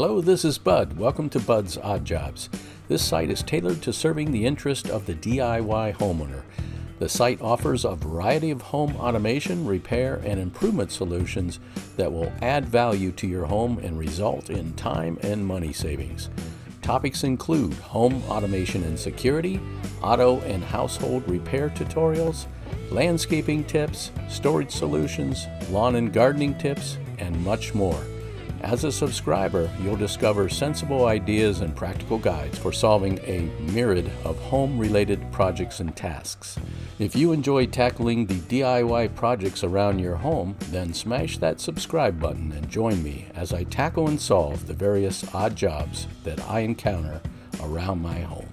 Hello, this is Bud. Welcome to Bud's Odd Jobs. This site is tailored to serving the interest of the DIY homeowner. The site offers a variety of home automation, repair, and improvement solutions that will add value to your home and result in time and money savings. Topics include home automation and security, auto and household repair tutorials, landscaping tips, storage solutions, lawn and gardening tips, and much more. As a subscriber, you'll discover sensible ideas and practical guides for solving a myriad of home-related projects and tasks. If you enjoy tackling the DIY projects around your home, then smash that subscribe button and join me as I tackle and solve the various odd jobs that I encounter around my home.